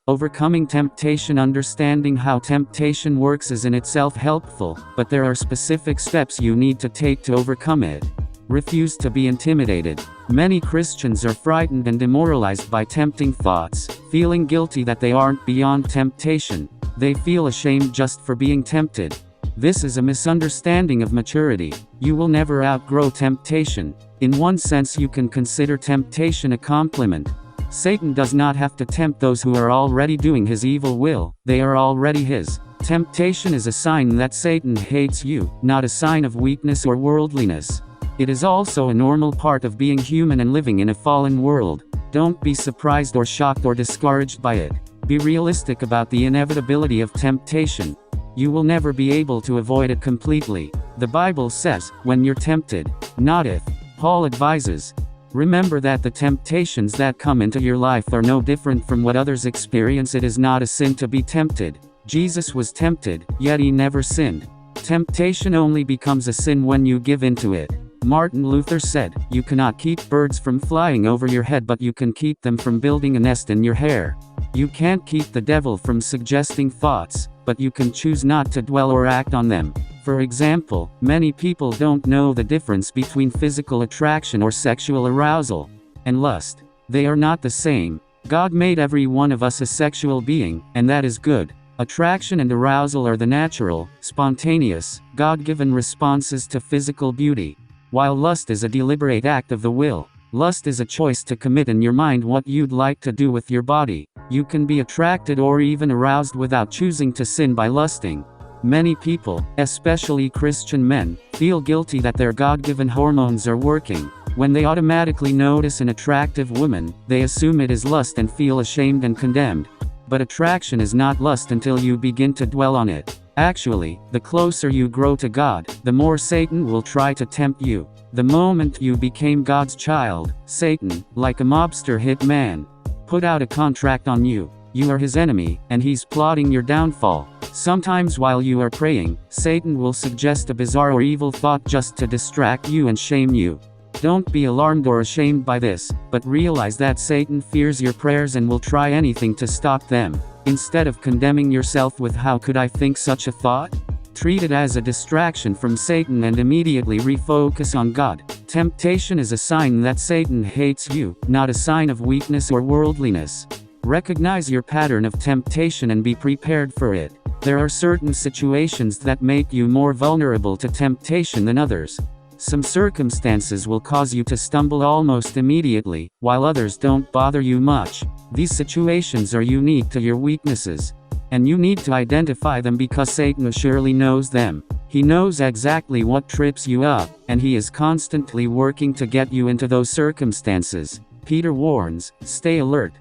Overcoming temptation. Understanding how temptation works is in itself helpful, but there are specific steps you need to take to overcome it. Refuse to be intimidated. Many Christians are frightened and demoralized by tempting thoughts, feeling guilty that they aren't beyond temptation. They feel ashamed just for being tempted. This is a misunderstanding of maturity. You will never outgrow temptation. In one sense, you can consider temptation a compliment. Satan does not have to tempt those who are already doing his evil will. They are already his. Temptation is a sign that Satan hates you, not a sign of weakness or worldliness. It is also a normal part of being human and living in a fallen world. Don't be surprised or shocked or discouraged by it. Be realistic about the inevitability of temptation. You will never be able to avoid it completely. The Bible says, when you're tempted, not if. Paul advises, remember that the temptations that come into your life are no different from what others experience. It is not a sin to be tempted. Jesus was tempted, yet he never sinned. Temptation only becomes a sin when you give in to it. Martin Luther said, you cannot keep birds from flying over your head, but you can keep them from building a nest in your hair. You can't keep the devil from suggesting thoughts, but you can choose not to dwell or act on them. For example, many people don't know the difference between physical attraction or sexual arousal and lust. They are not the same. God made every one of us a sexual being, and that is good. Attraction and arousal are the natural, spontaneous, God-given responses to physical beauty, while lust is a deliberate act of the will. Lust is a choice to commit in your mind what you'd like to do with your body. You can be attracted or even aroused without choosing to sin by lusting. Many people, especially Christian men, feel guilty that their God-given hormones are working. When they automatically notice an attractive woman, they assume it is lust and feel ashamed and condemned. But attraction is not lust until you begin to dwell on it. Actually, the closer you grow to God, the more Satan will try to tempt you. The moment you became God's child, Satan, like a mobster hitman, put out a contract on you. You are his enemy, and he's plotting your downfall. Sometimes while you are praying, Satan will suggest a bizarre or evil thought just to distract you and shame you. Don't be alarmed or ashamed by this, but realize that Satan fears your prayers and will try anything to stop them. Instead of condemning yourself with "how could I think such a thought?" treat it as a distraction from Satan and immediately refocus on God. Temptation is a sign that Satan hates you, not a sign of weakness or worldliness. Recognize your pattern of temptation and be prepared for it. There are certain situations that make you more vulnerable to temptation than others. Some circumstances will cause you to stumble almost immediately, while others don't bother you much. These situations are unique to your weaknesses, and you need to identify them because Satan surely knows them. He knows exactly what trips you up, and he is constantly working to get you into those circumstances. Peter warns, stay alert.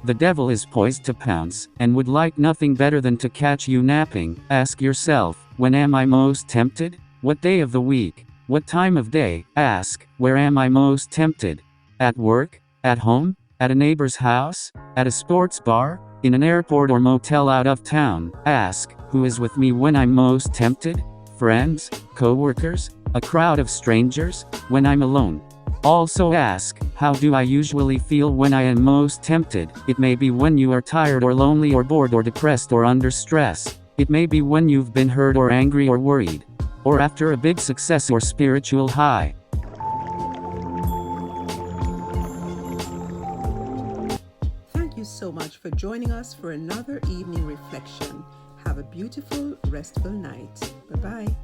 The devil is poised to pounce, and would like nothing better than to catch you napping. Ask yourself, when am I most tempted? What day of the week? What time of day? Ask, where am I most tempted? At work? At home? At a neighbor's house? At a sports bar? In an airport or motel out of town? Ask, who is with me when I'm most tempted? Friends? Co-workers? A crowd of strangers? When I'm alone? Also ask, how do I usually feel when I am most tempted? It may be when you are tired or lonely or bored or depressed or under stress. It may be when you've been hurt or angry or worried, or after a big success or spiritual high. Thank you so much for joining us for another evening reflection. Have a beautiful, restful night. Bye-bye.